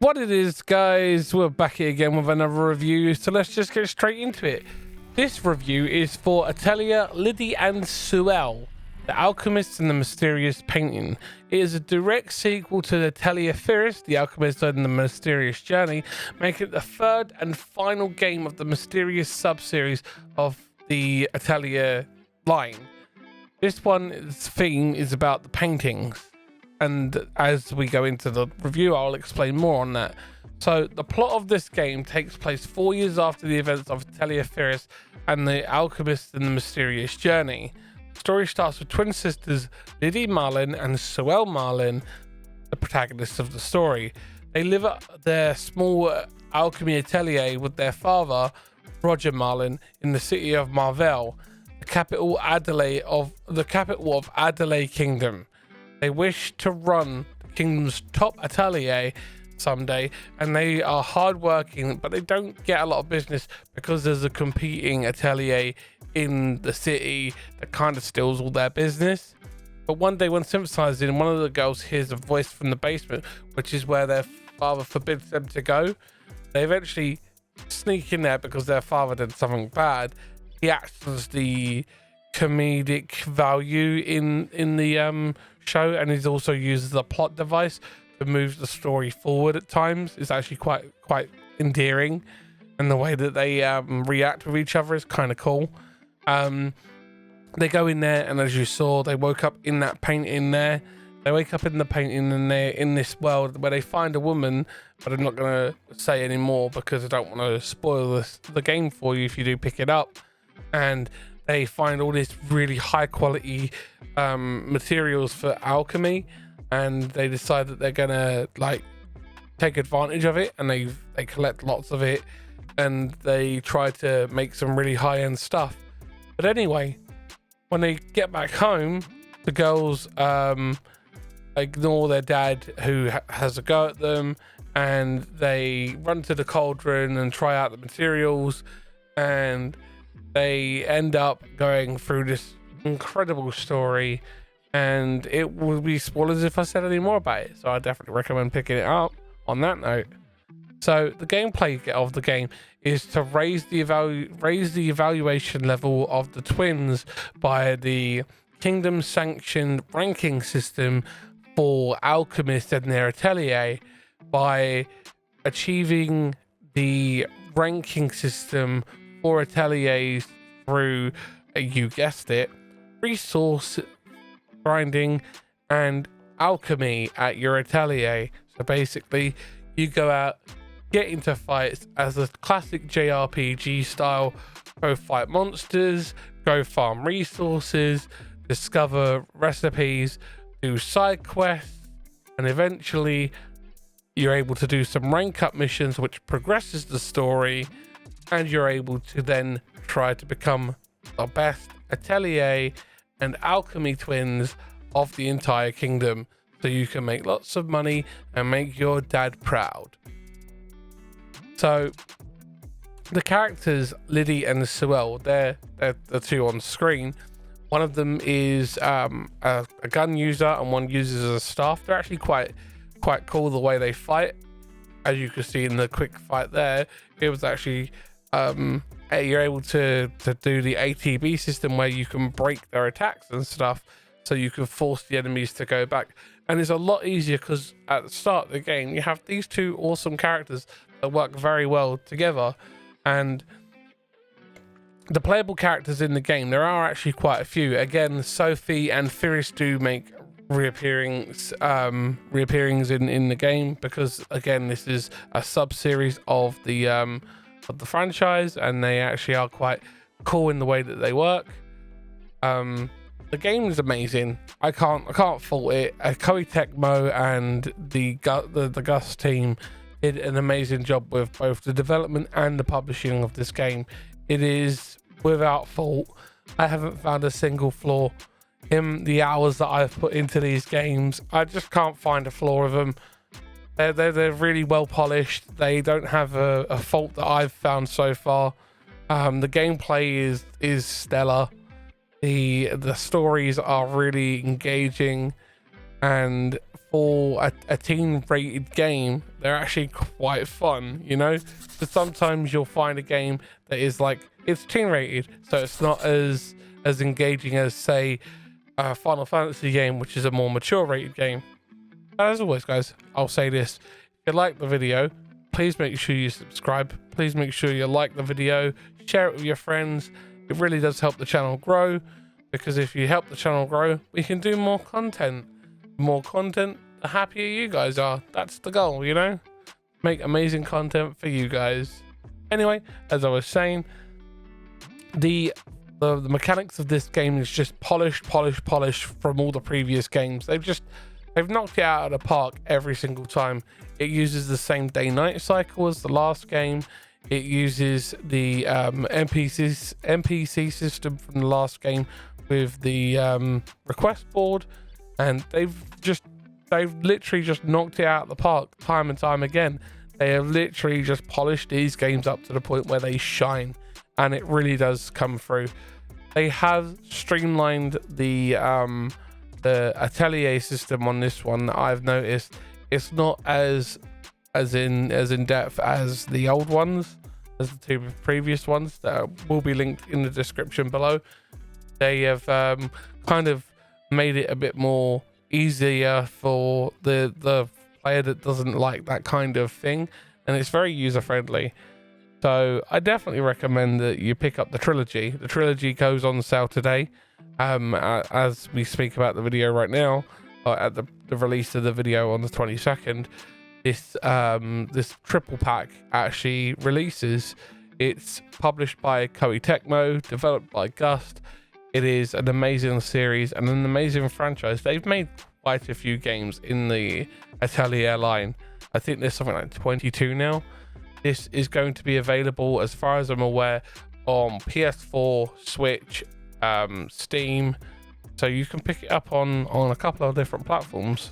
What it is, guys, we're back here again with another review, so let's just get straight into it. This review is for Atelier Lydie Suelle, The Alchemist and the Mysterious Painting. It is a direct sequel to Atelier Lydie, The Alchemist and the Mysterious Journey, making it the third and final game of the mysterious sub-series of the Atelier line. This one's theme is about the paintings, and as we go into the review, I'll explain more on that. So the plot of this game takes place 4 years after the events of Atelier Lydie and the Alchemist and the Mysterious Journey. The story starts with twin sisters Lydie Marlin and Suelle Marlin, the protagonists of the story. They live at their small alchemy atelier with their father, Roger Marlin, in the city of Marvell, the capital of Adelaide Kingdom. They wish to run the kingdom's top atelier someday, and they are hardworking, but they don't get a lot of business because there's a competing atelier in the city that kind of steals all their business. But one day, when synthesizing, one of the girls hears a voice from the basement, which is where their father forbids them to go. They eventually sneak in there because their father did something bad. He acts as the comedic value in the show, and he's also used as a plot device to move the story forward at times. It's actually quite endearing, and the way that they react with each other is kind of cool. They go in there, and as you saw, they woke up in that painting there. They wake up in the painting, and they're in this world where they find a woman, but I'm not going to say any more because I don't want to spoil the game for you if you do pick it up. And they find all this really high quality materials for alchemy, and they decide that they're gonna take advantage of it, and they collect lots of it, and they try to make some really high-end stuff. But anyway, when they get back home, the girls ignore their dad who has a go at them, and they run to the cauldron and try out the materials, and they end up going through this incredible story, and it would be spoilers if I said any more about it, so I definitely recommend picking it up on that note. So the gameplay of the game is to raise the evaluation level of the twins by the kingdom sanctioned ranking system for alchemists and their atelier by achieving the ranking system for ateliers through, you guessed it, resource grinding and alchemy at your atelier. So basically, you go out, get into fights as a classic JRPG style, go fight monsters, go farm resources, discover recipes, do side quests, and eventually you're able to do some rank up missions which progresses the story, and you're able to then try to become the best atelier and alchemy twins of the entire kingdom, so you can make lots of money and make your dad proud. So the characters Lydie and Suelle, they're the two on screen. One of them is a gun user, and one uses a staff. They're actually quite cool the way they fight. As you can see in the quick fight there, it was actually you're able to do the ATB system where you can break their attacks and stuff, so you can force the enemies to go back. And it's a lot easier because at the start of the game you have these two awesome characters that work very well together. And the playable characters in the game, there are actually quite a few. Again, Sophie and Firis do make reappearings in the game, because again, this is a sub-series of the franchise, and they actually are quite cool in the way that they work. The game is amazing. I can't fault it. Koei Tecmo and the Gust team did an amazing job with both the development and the publishing of this game. It is without fault. I haven't found a single flaw in the hours that I've put into these games. I just can't find a flaw of them. They're really well polished. They don't have a fault that I've found so far. The gameplay is stellar. The stories are really engaging, and for a teen rated game, they're actually quite fun, you know. So sometimes you'll find a game that is like, it's teen rated, so it's not as engaging as, say, a Final Fantasy game, which is a more mature rated game. As always, guys, I'll say this: if you like the video, please make sure you subscribe. Please make sure you like the video, share it with your friends. It really does help the channel grow, because if you help the channel grow, we can do more content. More content, the happier you guys are. That's the goal, you know? Make amazing content for you guys. Anyway, as I was saying, the mechanics of this game is just polished from all the previous games. They've knocked it out of the park every single time. It uses the same day-night cycle as the last game. It uses the NPC system from the last game with the request board, and they've literally just knocked it out of the park time and time again. They have literally just polished these games up to the point where they shine, and it really does come through. They have streamlined the Atelier system on this one. I've noticed it's not as in depth as the old ones, as the two previous ones that will be linked in the description below. They have kind of made it a bit more easier for the player that doesn't like that kind of thing, and it's very user friendly. So I definitely recommend that you pick up the trilogy. The trilogy goes on sale today, as we speak about the video right now, at the release of the video on the 22nd. This triple pack actually releases. It's published by Koei Tecmo, developed by Gust. It is an amazing series and an amazing franchise. They've made quite a few games in the Atelier line. I think there's something like 22 now. This is going to be available, as far as I'm aware, on PS4, Switch, Steam. So you can pick it up on a couple of different platforms.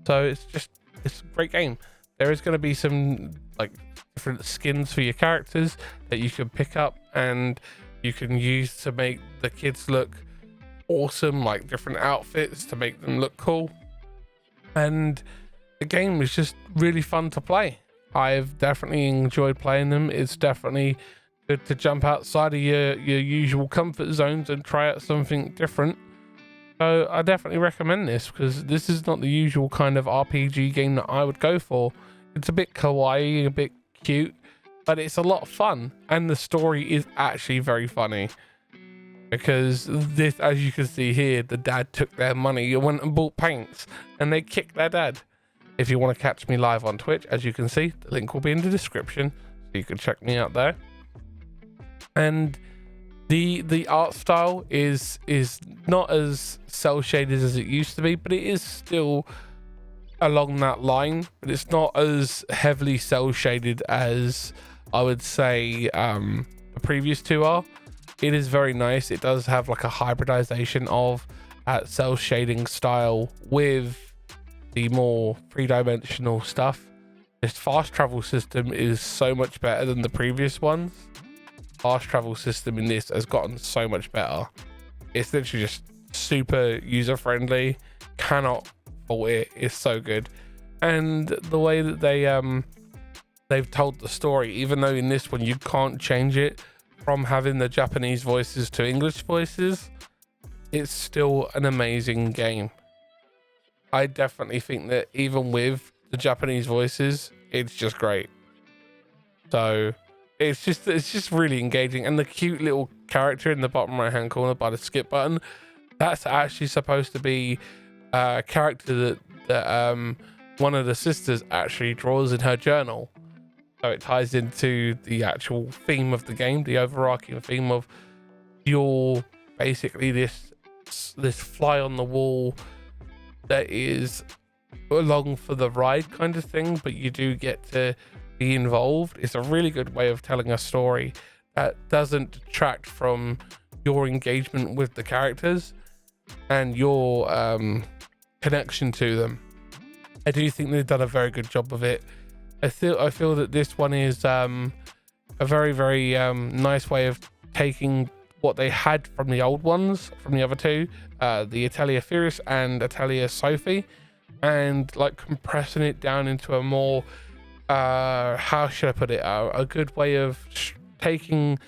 So it's a great game. There is going to be some like different skins for your characters that you can pick up and you can use to make the kids look awesome, like different outfits to make them look cool. And the game is just really fun to play. I've definitely enjoyed playing them. It's definitely good to jump outside of your usual comfort zones and try out something different. So I definitely recommend this, because this is not the usual kind of RPG game that I would go for. It's a bit kawaii, a bit cute, but it's a lot of fun, and the story is actually very funny. Because this, as you can see here, the dad took their money and went and bought paints, and they kicked their dad. If you want to catch me live on Twitch, as you can see, the link will be in the description, so you can check me out there. And the art style is not as cel shaded as it used to be, but it is still along that line. But it's not as heavily cel shaded as I would say the previous two are. It is very nice. It does have like a hybridization of cel shading style with the more three-dimensional stuff. This fast travel system is so much better than the previous ones. Fast travel system in this has gotten so much better. It's literally just super user friendly. Cannot fault it. It's so good. And the way that they've told the story, even though in this one you can't change it from having the Japanese voices to English voices, it's still an amazing game. I definitely think that even with the Japanese voices, it's just great. So it's just really engaging. And the cute little character in the bottom right hand corner by the skip button, that's actually supposed to be a character that one of the sisters actually draws in her journal. So it ties into the actual theme of the game, the overarching theme of you're basically this fly on the wall that is along for the ride kind of thing, but you do get to be involved. It's a really good way of telling a story that doesn't detract from your engagement with the characters and your connection to them. I do think they've done a very good job of it. I feel that this one is a very, very nice way of taking what they had from the old ones, from the other two, the Atelier Furious and Atelier Sophie, and like compressing it down into a more how should I put it, a good way of taking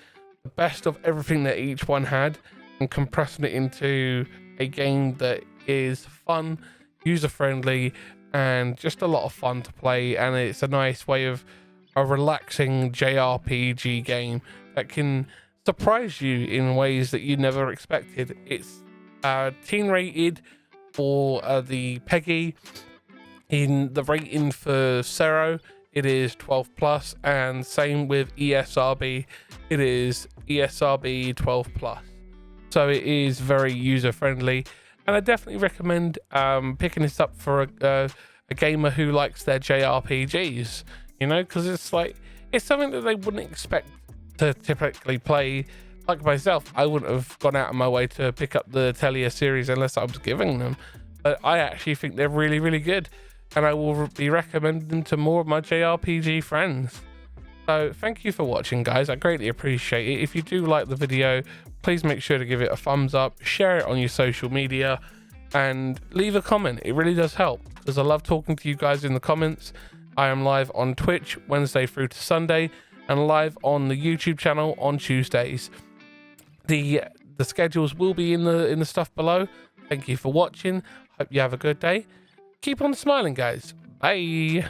the best of everything that each one had and compressing it into a game that is fun, user-friendly, and just a lot of fun to play. And it's a nice way of a relaxing JRPG game that can surprise you in ways that you never expected. It's teen rated for the PEGI. In the rating for Zero, it is 12 plus, and same with ESRB, it is ESRB 12 plus. So it is very user friendly, and I definitely recommend picking this up for a gamer who likes their JRPGs, you know, because it's like, it's something that they wouldn't expect to typically play. Like myself, I wouldn't have gone out of my way to pick up the Atelier series unless I was giving them, but I actually think they're really, really good, and I will be recommending them to more of my JRPG friends. So thank you for watching, guys. I greatly appreciate it. If you do like the video, please make sure to give it a thumbs up, share it on your social media, and leave a comment. It really does help, because I love talking to you guys in the comments. I am live on Twitch Wednesday through to Sunday, and live on the YouTube channel on Tuesdays. The schedules will be in the stuff below. Thank you for watching. Hope you have a good day. Keep on smiling, guys. Bye.